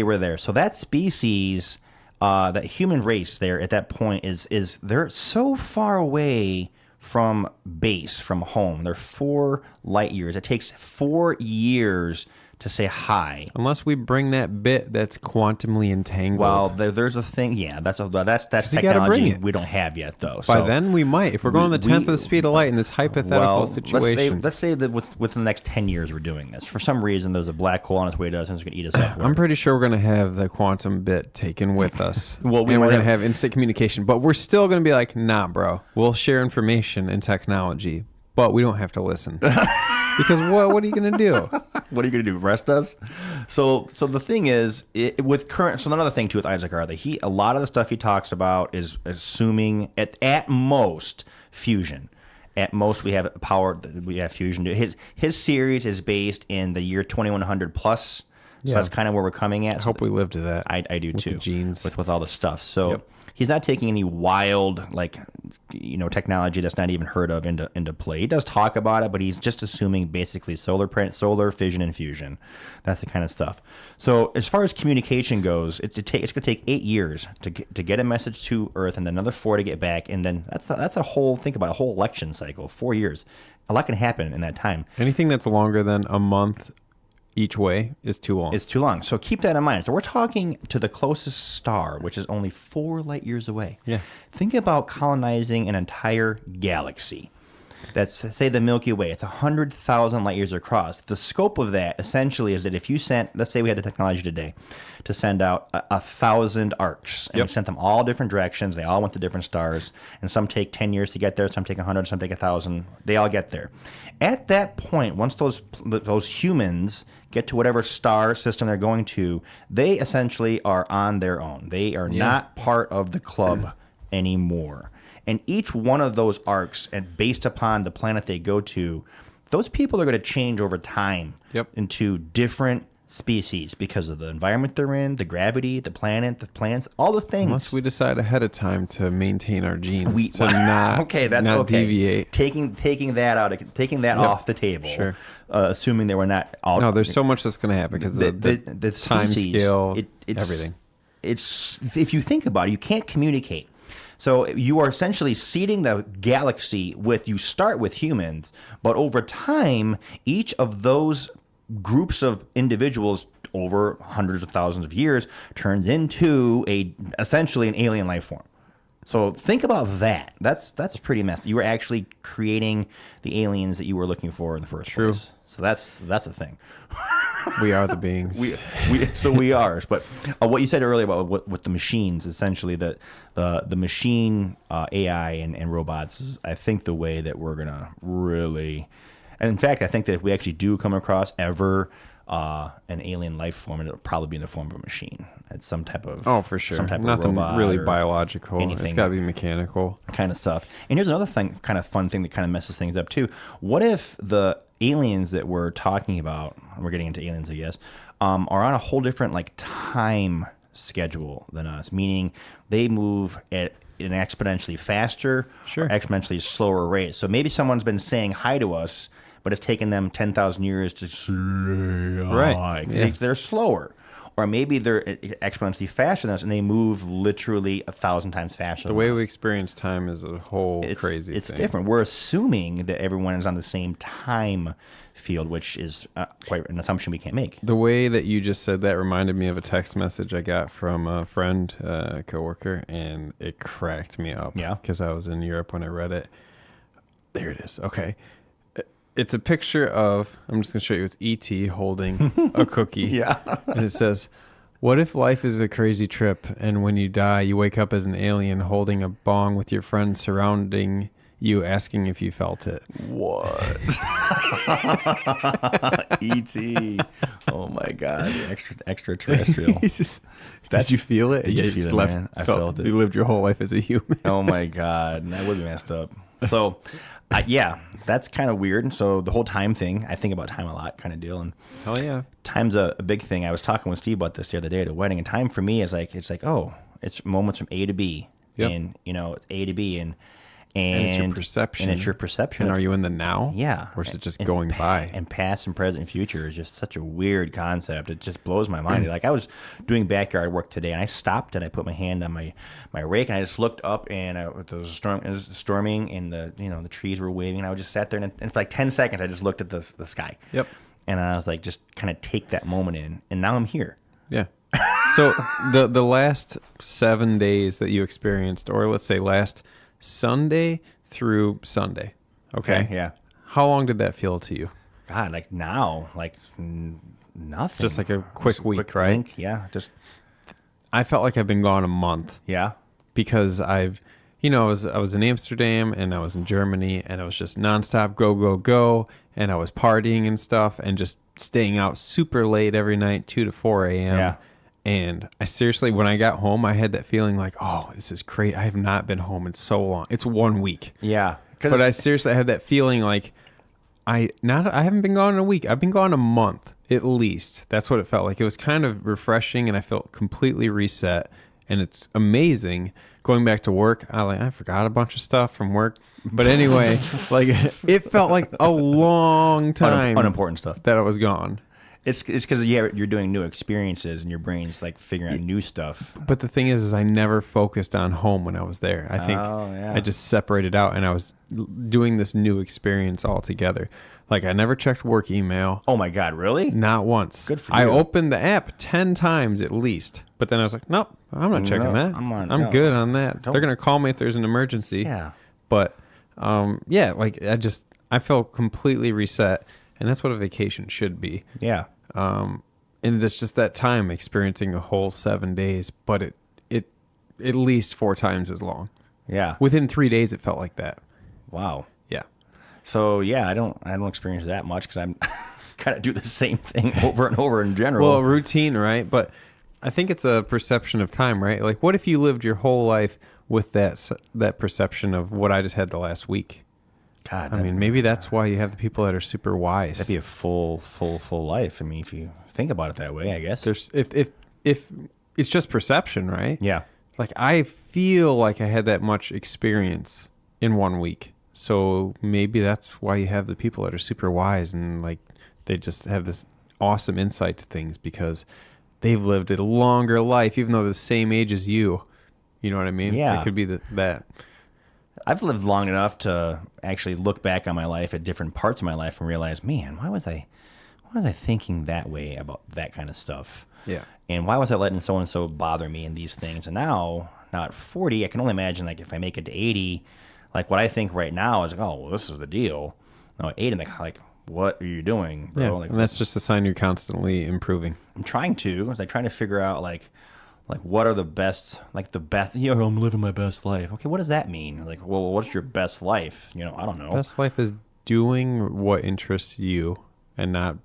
we're there. So that species, that human race there at that point is they're so far away from base, from home. They're 4 light years. It takes 4 years to say hi. Unless we bring that bit that's quantumly entangled. Well, there's a thing. Yeah, that's technology we don't have yet, though. By then, we might. If we're going the 10th of the speed of light in this hypothetical situation. Let's say that within the next 10 years we're doing this. For some reason, there's a black hole on its way to us and it's going to eat us up. I'm pretty sure we're going to have the quantum bit taken with us. Well, and we're going to have instant communication. But we're still going to be like, nah, bro. We'll share information and technology, but we don't have to listen. Because what are you going to do? What are you going to do? Arrest us? So the thing is, with current. So another thing too with Isaac Arthur, a lot of the stuff he talks about is assuming at most fusion. At most, we have power. We have fusion. His series is based in the year 2100 plus. So that's kind of where we're coming at. I hope we live to that. I do with too. The genes with all the stuff. So he's not taking any wild technology that's not even heard of into play. He does talk about it, but he's just assuming basically solar fission and fusion. That's the kind of stuff. So as far as communication goes, it's going to take 8 years to get a message to Earth, and then another 4 to get back, and then that's a whole whole election cycle. 4 years, a lot can happen in that time. Anything that's longer than a month each way is too long. It's too long. So keep that in mind. So we're talking to the closest star, which is only 4 light years away. Yeah. Think about colonizing an entire galaxy. That's, say, the Milky Way. It's 100,000 light years across. The scope of that essentially is that if you sent, let's say we had the technology today to send out 1,000 arcs, and we sent them all different directions. They all went to different stars, and some take 10 years to get there, some take 100, some take 1,000. They all get there. At that point, once those humans get to whatever star system they're going to, they essentially are on their own. They are not part of the club anymore. And each one of those arcs, and based upon the planet they go to, those people are going to change over time into different species because of the environment they're in, the gravity, the planet, the plants, all the things. Unless we decide ahead of time to maintain our genes, to not deviate. Taking that out, taking that off the table. Sure. Assuming they were not all. No, there's so much that's going to happen because the time scale, everything. It's if you think about it, you can't communicate. So you are essentially seeding the galaxy you start with humans, but over time, each of those groups of individuals over hundreds of thousands of years turns into essentially an alien life form. So think about that. That's pretty messed. You were actually creating the aliens that you were looking for in the first place. So that's a thing. We are the beings. we are. But what you said earlier about with the machines, essentially the machine AI and robots is, I think, the way that we're gonna really. And in fact, I think that if we actually do come across ever an alien life form, it'll probably be in the form of a machine. It's some type of for sure. Some type Nothing of robot really biological. Anything. It's got to be mechanical kind of stuff. And here's another kind of fun thing that kind of messes things up too. What if the aliens that we're talking about, we're getting into aliens, I guess, are on a whole different time schedule than us, meaning they move at an exponentially faster or exponentially slower rate. So maybe someone's been saying hi to us, but it's taken them 10,000 years to say hi. They're slower. Or maybe they're exponentially faster than us, and they move literally 1,000 times faster. The way we experience time is a whole crazy It's thing. different. We're assuming that everyone is on the same time field, which is quite an assumption we can't make. The way that you just said that reminded me of a text message I got from a friend, a coworker, and it cracked me up. Yeah. Because I was in Europe when I read it. There it is. Okay. It's a picture of, I'm just going to show you, it's E.T. holding a cookie. And it says, what if life is a crazy trip and when you die, you wake up as an alien holding a bong with your friends surrounding you asking if you felt it? What? E.T. Oh my God. Extraterrestrial. Did you feel it? Did you feel it, man? I felt it. You lived your whole life as a human. Oh my God. That would be messed up. So, that's kind of weird. So the whole time thing, I think about time a lot, kind of deal. And hell yeah, time's a big thing. I was talking with Steve about this the other day at a wedding, and time for me is it's moments from A to B, and it's A to B, And it's your perception. And it's your perception. And are you in the now? Yeah. Or is it just going by? And past and present and future is just such a weird concept. It just blows my mind. Like I was doing backyard work today, and I stopped and I put my hand on my rake, and I just looked up, and it was storming, and the trees were waving. And I just sat there, and for like 10 seconds, I just looked at the sky. Yep. And I was like, just kind of take that moment in, and now I'm here. Yeah. So the last 7 days that you experienced, or let's say last Sunday through Sunday. Okay. Yeah. How long did that feel to you? God, like now, like nothing. Just like a quick week, right? Blink. Yeah. I felt like I've been gone a month. Yeah. Because I was in Amsterdam, and I was in Germany, and I was just nonstop go, go, go. And I was partying and stuff, and just staying out super late every night, 2 to 4 a.m. Yeah. And I seriously, when I got home, I had that feeling like, oh, this is great. I have not been home in so long. It's 1 week. Yeah. But I seriously had that feeling like I haven't been gone in a week. I've been gone a month at least. That's what it felt like. It was kind of refreshing, and I felt completely reset. And it's amazing going back to work. I forgot a bunch of stuff from work. But anyway, like it felt like a long time. Unimportant stuff. That I was gone. It's because you're doing new experiences, and your brain's like figuring out new stuff. But the thing is I never focused on home when I was there. I think I just separated out, and I was doing this new experience altogether. Like I never checked work email. Oh my God, really? Not once. Good for you. I opened the app 10 times at least, but then I was like, nope, I'm not checking that. I'm good on that. They're going to call me if there's an emergency. Yeah. But like I felt completely reset, and that's what a vacation should be. Yeah. And it's just that time experiencing a whole 7 days, but it at least 4 times as long. Yeah. Within 3 days, it felt like that. Wow. Yeah. So yeah, I don't experience that much because I'm kind of do the same thing over and over in general. Well, routine, right? But I think it's a perception of time, right? Like, what if you lived your whole life with that perception of what I just had the last week? God, I mean, maybe that's why you have the people that are super wise. That'd be a full life. I mean, if you think about it that way, I guess. There's if it's just perception, right? Yeah. Like I feel like I had that much experience in 1 week. So maybe that's why you have the people that are super wise, and like they just have this awesome insight to things because they've lived a longer life, even though they're the same age as you. You know what I mean? Yeah. It could be that. I've lived long enough to actually look back on my life at different parts of my life and realize, man, why was I thinking that way about that kind of stuff? Yeah. And why was I letting so and so bother me in these things? And now at 40, I can only imagine like if I make it to 80, like what I think right now is like, oh, well, this is the deal. No, at 80, I'm like, what are you doing, bro? Yeah. Like, And that's just a sign you're constantly improving. I'm trying to. I was like trying to figure out like what are the best, I'm living my best life. Okay, what does that mean? Like, well, what's your best life? I don't know. Best life is doing what interests you and not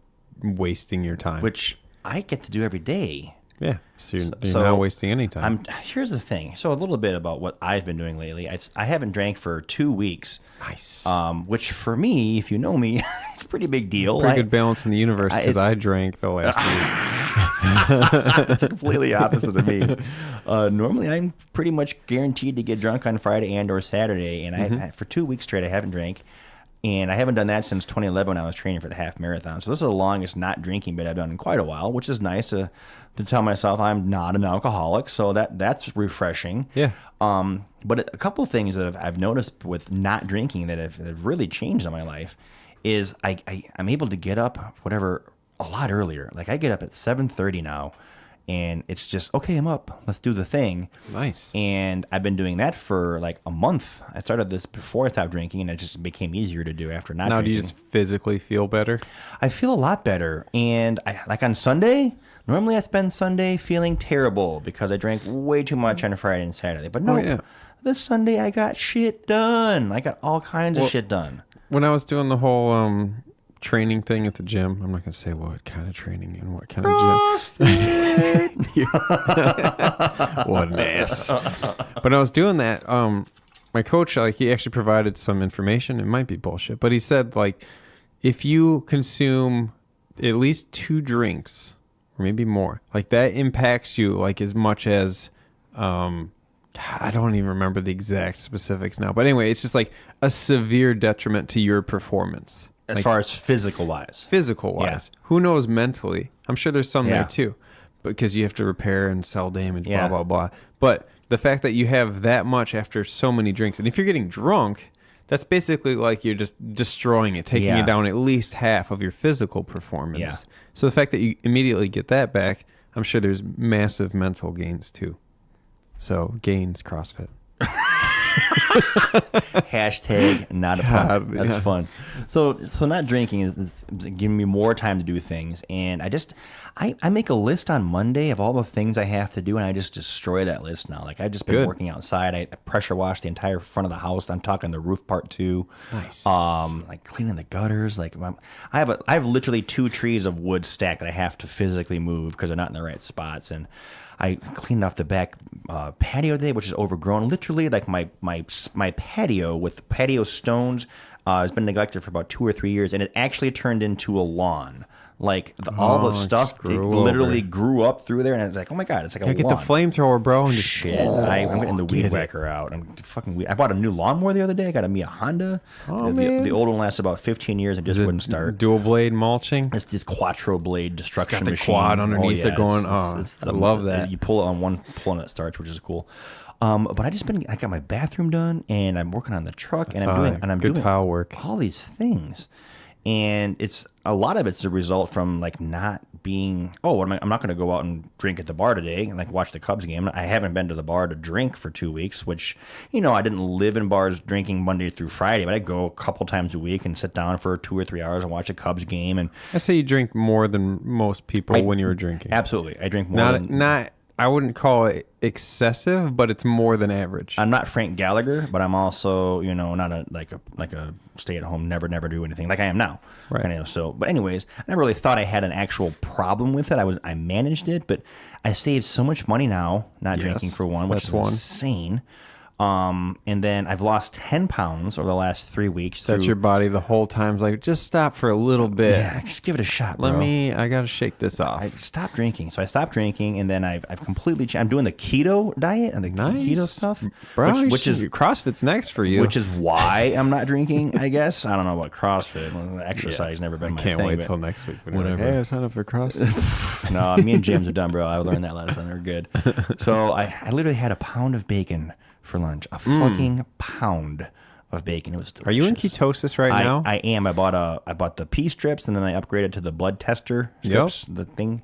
wasting your time. Which I get to do every day. Yeah, so you're not wasting any time. Here's the thing. So a little bit about what I've been doing lately. I haven't drank for 2 weeks. Nice. Which for me, if you know me, it's a pretty big deal. Pretty good balance in the universe because I drank the last week. It's completely opposite of me. Normally, I'm pretty much guaranteed to get drunk on Friday and or Saturday, and I for 2 weeks straight, I haven't drank. And I haven't done that since 2011 when I was training for the half marathon. So this is the longest not drinking bit I've done in quite a while, which is nice to tell myself I'm not an alcoholic. So that's refreshing. Yeah. But a couple of things that I've noticed with not drinking that have really changed in my life is I'm able to get up a lot earlier. Like I get up at 7:30 now. And it's just, okay, I'm up. Let's do the thing. Nice. And I've been doing that for like a month. I started this before I stopped drinking, and it just became easier to do after not drinking. Now, do you just physically feel better? I feel a lot better. And like on Sunday, normally I spend Sunday feeling terrible because I drank way too much on Friday and Saturday. But no, this Sunday I got shit done. I got all kinds of shit done. When I was doing the whle training thing at the gym, I'm not going to say what kind of training and what kind of gym. What an ass. But I was doing that. My coach, he actually provided some information. It might be bullshit, but he said, if you consume at least 2 drinks or maybe more, that impacts you as much as God, I don't even remember the exact specifics now. But anyway, it's just like a severe detriment to your performance. As like, far as physical wise. Yeah. Who knows mentally? I'm sure there's some there Yeah. too. Because you have to repair and sell damage, Yeah. blah, blah, blah. But the fact that you have that much after so many drinks, and if you're getting drunk, that's basically like you're just destroying it, taking Yeah. it down at least half of your physical performance. Yeah. So the fact that you immediately get that back, I'm sure there's massive mental gains too. So gains CrossFit. Hashtag not a punk. That's yeah. fun. So not drinking is giving me more time to do things, and I make a list on Monday of all the things I have to do, and I just destroy that list now. Like I've just been Good. working outside. I pressure wash the entire front of the house. I'm talking the roof part too. Nice. Like cleaning the gutters. Like I have literally 2 trees of wood stacked that I have to physically move because they're not in the right spots, and I cleaned off the back patio today, which is overgrown. Literally, like my patio with patio stones has been neglected for about 2 or 3 years, and it actually turned into a lawn. Like all the stuff, it literally grew up through there, and it's like, oh my god, it's like a lawn. Get the flamethrower, bro. And just, Shit, I'm getting the weed whacker out. I'm fucking weed. I bought a new lawnmower the other day. I got a Honda. Oh, the old one lasted about 15 years and just wouldn't start. Dual blade mulching. It's this quattro blade destruction It's got the machine. quad underneath it going. I love that. You pull it on one pull and it starts, which is cool. But I got my bathroom done, and I'm working on the truck, and I'm doing tile work. all these things. And it's a lot of it's a result from like not being, I'm not going to go out and drink at the bar today and like watch the Cubs game. I haven't been to the bar to drink for 2 weeks, which, I didn't live in bars drinking Monday through Friday, but I go a couple times a week and sit down for 2 or 3 hours and watch a Cubs game. And I say you drink more than most people when you were drinking. Absolutely. I drink more Not I wouldn't call it excessive, but it's more than average. I'm not Frank Gallagher, but I'm also, not a stay-at-home, never do anything like I am now. Right. Kind of, so, but anyways, I never really thought I had an actual problem with it. I managed it, but I saved so much money now not drinking for one, which is insane. And then I've lost 10 pounds over the last 3 weeks. That's your body the whole time's like, just stop for a little bit. Yeah, just give it a shot, bro. I got to shake this off. I stopped drinking. So I stopped drinking, and then I've completely changed. I'm doing the keto diet and the keto stuff. Bro, which is CrossFit's next for you. Which is why I'm not drinking, I guess. I don't know about CrossFit. Exercise never been my thing. I can't wait till next week. Whatever. Hey, I signed up for CrossFit. No, me and James are done, bro. I learned that lesson. They're good. So I literally had a pound of bacon for lunch. A fucking pound of bacon. It was delicious. Are you in ketosis right now? I am. I bought the pea strips, and then I upgraded to the blood tester strips, the thing.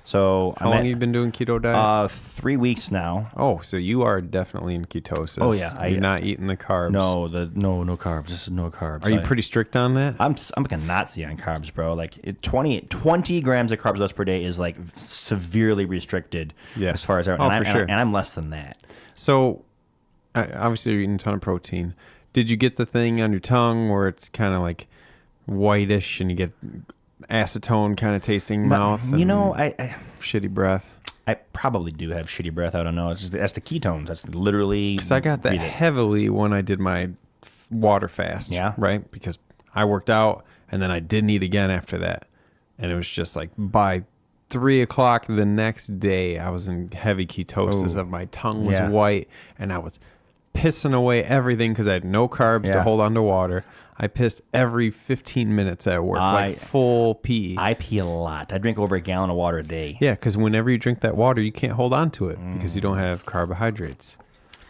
So how long have you been doing keto diet? 3 weeks now. Oh, so you are definitely in ketosis. Oh yeah, you're not eating the carbs. No, no carbs. This is no carbs. Are you pretty strict on that? I'm like a Nazi on carbs, bro. Like 20 grams of carbs less per day is like severely restricted. Yeah. As far as for sure. and I'm less than that. So obviously you're eating a ton of protein. Did you get the thing on your tongue where it's kind of like whitish and you get acetone kind of tasting mouth? I shitty breath. I probably do have shitty breath. I don't know. That's the ketones. That's literally because I got that heavily when I did my water fast. Yeah. Right. Because I worked out and then I didn't eat again after that, and it was just like by 3 o'clock the next day, I was in heavy ketosis. Of my tongue was white, and I was pissing away everything because I had no carbs to hold on to water. I pissed every 15 minutes at work, like full pee. I pee a lot. I drink over a gallon of water a day. Yeah, because whenever you drink that water, you can't hold on to it because you don't have carbohydrates.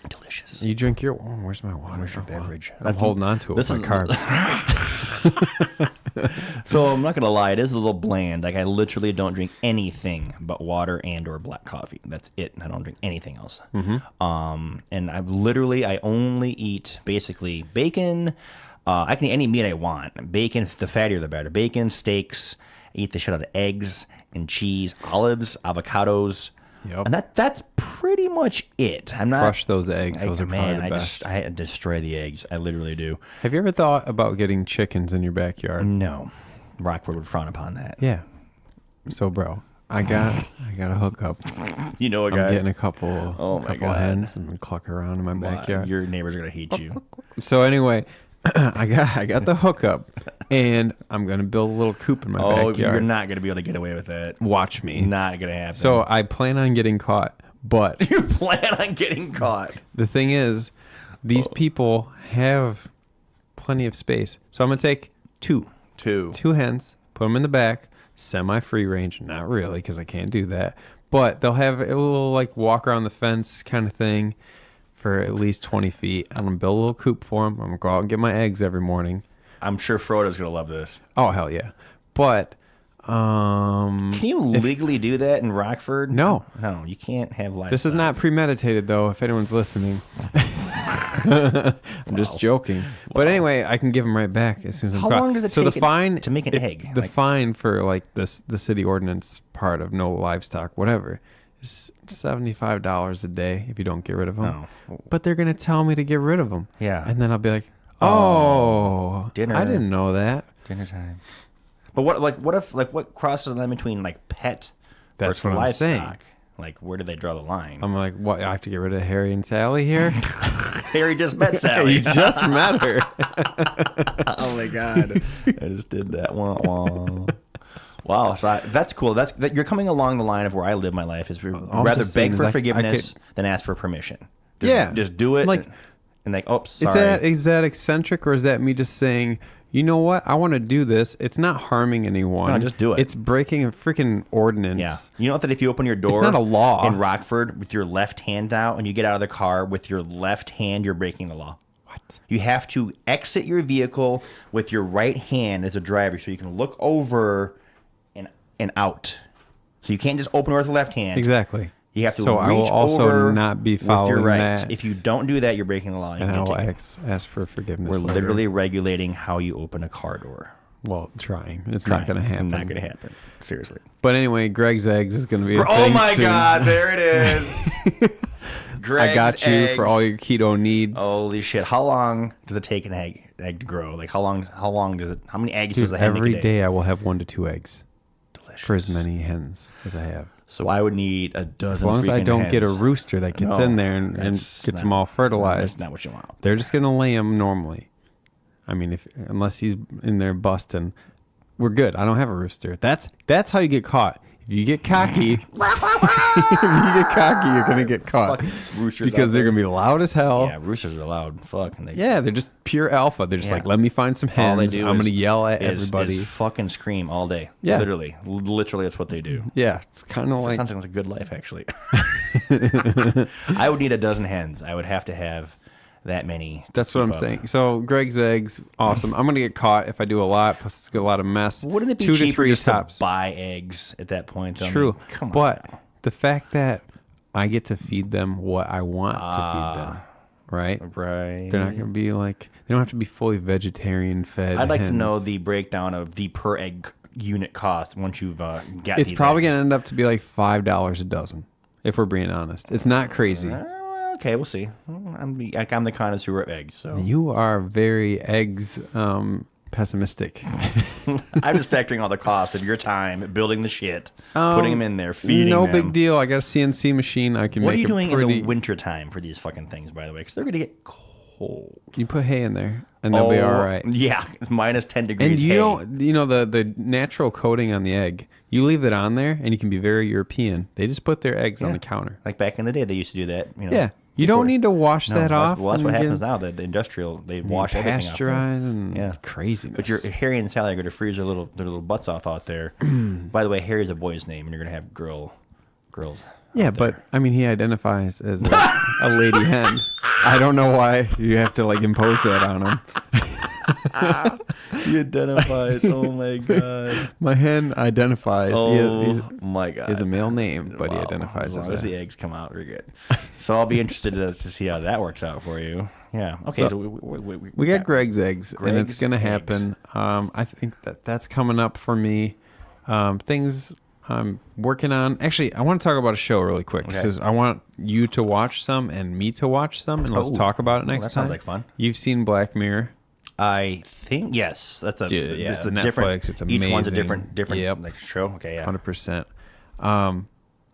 Delicious. You drink your... Oh, where's my water? Where's your beverage? I'm holding on to it with my carbs. So I'm not going to lie. It is a little bland. Like I literally don't drink anything but water and or black coffee. That's it. I don't drink anything else. Mm-hmm. And I only eat basically bacon. I can eat any meat I want. Bacon, the fattier the better. Bacon, steaks. I eat the shit out of eggs and cheese, olives, avocados. Yep. And that's pretty much it. I'm not Crush those eggs. Those are probably the best. I destroy the eggs. I literally do. Have you ever thought about getting chickens in your backyard? No. Rockford would frown upon that. Yeah. So, bro, I got a hookup. You know a guy. I'm getting a couple hens and cluck around in my backyard. Your neighbors are gonna hate you. So anyway, I got the hookup, and I'm gonna build a little coop in my backyard. You're not gonna be able to get away with that. Watch me. Not gonna happen. So I plan on getting caught, But You plan on getting caught. the thing is, these people have plenty of space. So I'm going to take two hens, put them in the back, semi-free range. Not really, because I can't do that. But they'll have a little like walk around the fence kind of thing for at least 20 feet. I'm going to build a little coop for them. I'm going to go out and get my eggs every morning. I'm sure Frodo's going to love this. Oh, hell yeah. But... can you legally do that in Rockford? No, you can't have livestock. This is not premeditated, though. If anyone's listening, I'm just joking. But anyway, I can give them right back as soon as I'm. How long does it take the fine to make an egg? The fine for like this, the city ordinance part of no livestock, whatever, is $75 a day if you don't get rid of them. Oh. But they're gonna tell me to get rid of them. Yeah, and then I'll be like, oh, dinner. I didn't know that. Dinner time. But what crosses the line between like pet That's versus what I'm livestock? saying. Like, where do they draw the line? I'm like, what? I have to get rid of Harry and Sally here? Harry just met Sally. You just met her. Oh my god! I just did that. Wah, wah. Wow, so that's cool. You're coming along the line of where I live my life. Is rather beg for forgiveness than ask for permission. Just do it. Like, and like, oh, sorry. Is that eccentric, or is that me just saying, you know what? I want to do this. It's not harming anyone. No, just do it. It's breaking a freaking ordinance. Yeah. You know that if you open your door it's not a law. in Rockford with your left hand out and you get out of the car with your left hand, you're breaking the law. What? You have to exit your vehicle with your right hand as a driver so you can look over and out. So you can't just open with the left hand. Exactly. You have to so reach I will also over not be with following your right. that. If you don't do that, you're breaking the law. And I will ask for forgiveness. We're later. literally regulating how you open a car door. Well, trying. It's not going to happen. Not going to happen. Seriously. But anyway, Greg's Eggs is going to be a thing Oh my soon. God, there it is. Greg's I got you eggs. for all your keto needs. Holy shit. How long does it take an egg to grow? Like how long does it, how many eggs does the hen make a Every day? day I will have 1 to 2 eggs. Delicious. For as many hens as I have. So I would need a dozen. As long as I don't get a hens. rooster that gets in there and gets them all fertilized. That's not what you want. They're just going to lay them normally. I mean, unless he's in there busting, we're good. I don't have a rooster. That's how you get caught. If you get cocky, you're going to get caught. Roosters because they're going to be loud as hell. Yeah, roosters are loud. Fuck. And they're just pure alpha. They're just like, let me find some hens. All they do I'm going to yell at everybody. Is fucking scream all day. Yeah. Literally, that's what they do. Yeah, it's kind of like... Sounds like a good life, actually. I would need a dozen hens. I would have to have that many. That's what I'm saying. So Greg's Eggs, awesome. I'm going to get caught if I do a lot, plus it's a lot of mess. Wouldn't it be 2 cheaper to 3 just tops. to buy eggs at that point? True. Come on. But now. the fact that I get to feed them what I want to feed them, right? Right. They're not going to be like, they don't have to be fully vegetarian fed. I'd like to hens. know the breakdown of the per egg unit cost once you've got It's these probably eggs. going to end up to be like $5 a dozen, if we're being honest. It's not crazy. Okay, we'll see. I'm the connoisseur of eggs, so You are very eggs pessimistic. I'm just factoring all the cost of your time building the shit, putting them in there, feeding No them. big deal. I got a CNC machine. I can What make are you doing pretty... in the winter time for these fucking things, by the way? Because they're gonna get cold. You put hay in there, and they'll be all right. Yeah, it's minus 10 degrees. And you hay. don't, the natural coating on the egg, you leave it on there, and you can be very European. They just put their eggs on the counter. Like back in the day, they used to do that. Yeah. You don't need to wash that off. Well, that's what happens now. The industrial, they wash everything off. Pasteurize and craziness. But your Harry and Sally are going to freeze their little butts off out there. By the way, Harry's a boy's name, and you're going to have girls. Yeah, but I mean, he identifies as a lady hen. I don't know why you have to like impose that on him. He identifies. Oh my god. My hen identifies. Oh my god. He has a male name, but he Wow. identifies as long as the eggs come out, we're good. So I'll be interested to see how that works out for you. Yeah. Okay. So we got Greg's Eggs, and it's going to Eggs. happen. I think that's coming up for me. Things I'm working on. Actually, I want to talk about a show really quick. Okay. So I want you to watch some and me to watch some, and let's talk about it next time. That sounds like fun. You've seen Black Mirror. I think yes. That's It's a different. Netflix. It's amazing. Each one's a different Yep. like show. Okay, yeah. 100%.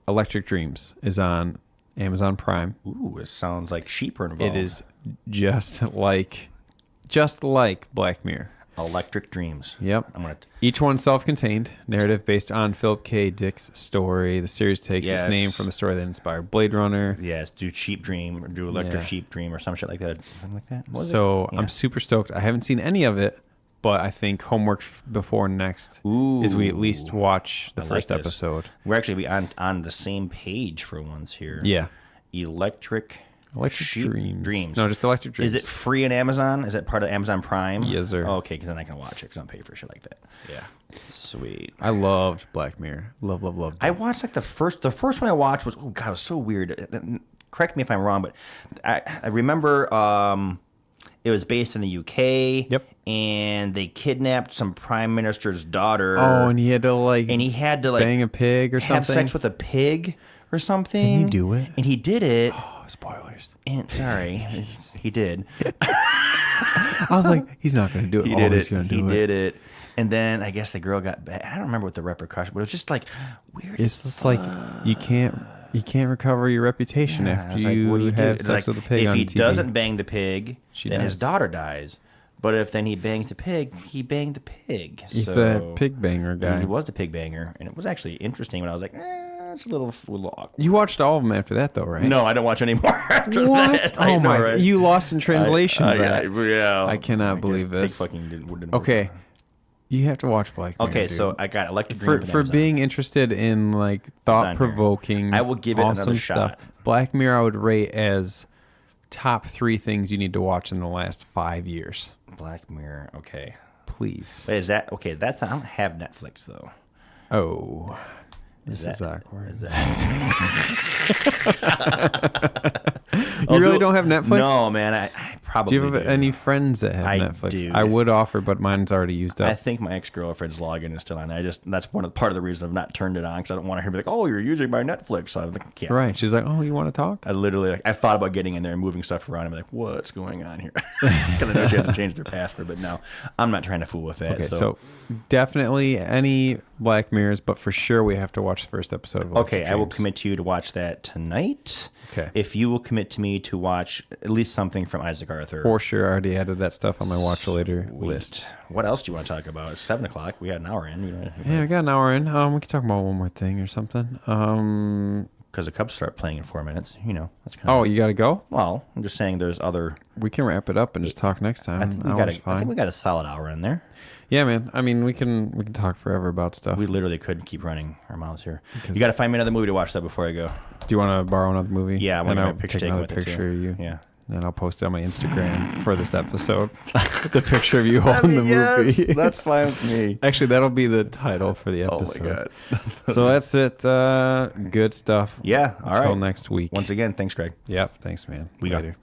Electric Dreams is on Amazon Prime. Ooh, it sounds like sheep are involved. It is just like Black Mirror. Electric Dreams. Yep. I'm gonna. Each one self-contained, narrative based on Philip K. Dick's story. The series takes its name from the story that inspired Blade Runner. Yes, do Cheap Dream, or do Electric Sheep Dream, or some shit like that. Something like that. So I'm super stoked. I haven't seen any of it, but I think homework before next is we at least watch the first episode. We're actually on the same page for once here. Yeah. Electric Dreams. No, just Electric Dreams. Is it free on Amazon? Is it part of Amazon Prime? Yes, sir. Oh, okay, because then I can watch it because I'm paying for shit like that. Yeah. Sweet. I loved Black Mirror. Love. I watched like the first one I watched was, oh God, it was so weird. Correct me if I'm wrong, but I remember it was based in the UK. Yep. And they kidnapped some prime minister's daughter. Oh, and he had to bang a pig or something. Have sex with a pig or something. Can you do it? And he did it. Oh, spoilers. And sorry, he did. I was like, he's not going to do it. He did it. And then I guess the girl got back. I don't remember what the repercussion, but it was just like weird. It's just like you can't recover your reputation after you have sex with a pig on TV. If he doesn't bang the pig, then dies. his daughter dies. But if then he bangs the pig, he banged the pig. He's the pig banger guy. He was the pig banger, and it was actually interesting. When I was like, it's a little awkward. You watched all of them after that, though, right? No, I don't watch any more after that. Oh my! Right? You lost in translation. Yeah. I cannot believe this. Didn't okay, you have to watch Black Mirror. Okay, dude. so I got Electric Dream for being interested in like thought-provoking. I will give it another shot. Black Mirror, I would rate as top 3 things you need to watch in the last 5 years. Black Mirror. Okay, please. Wait, is that okay? I don't have Netflix though. Oh. This is awkward. You really don't have Netflix? No, man. I probably do. You have any friends that have Netflix? Do. I would offer, but mine's already used up. I think my ex-girlfriend's login is still on there. That's part of the reason I've not turned it on because I don't want her to be like, "Oh, you're using my Netflix." So I'm like, yeah. Right. She's like, "Oh, you want to talk?" I literally I thought about getting in there and moving stuff around. I'm like, "What's going on here?" Because I know she hasn't changed her password, but no, I'm not trying to fool with that. Okay, so definitely any Black Mirrors, but for sure we have to watch the first episode of Okay, I will commit to you to watch that tonight. Okay. If you will commit to me to watch at least something from Isaac Arthur. For sure, I already added that stuff on my watch later list. What else do you want to talk about? It's 7 o'clock. We had an hour in. Yeah, we got an hour in. We can talk about one more thing or something. Because the Cubs start playing in 4 minutes. That's kind of. Oh, you got to go? Well, I'm just saying there's other. We can wrap it up and just talk next time. I think we got a solid hour in there. Yeah, man. I mean, we can talk forever about stuff. We literally could keep running our mouths here. You got to find me another movie to watch that before I go. Do you want to borrow another movie? Yeah, I want to take another picture of you. Yeah. And I'll post it on my Instagram for this episode. The picture of you holding the movie. Yes, that's fine with me. Actually, that'll be the title for the episode. Oh, my God. So that's it. Good stuff. Yeah, all right. Until next week. Once again, thanks, Greg. Yep, thanks, man. We got Later. it.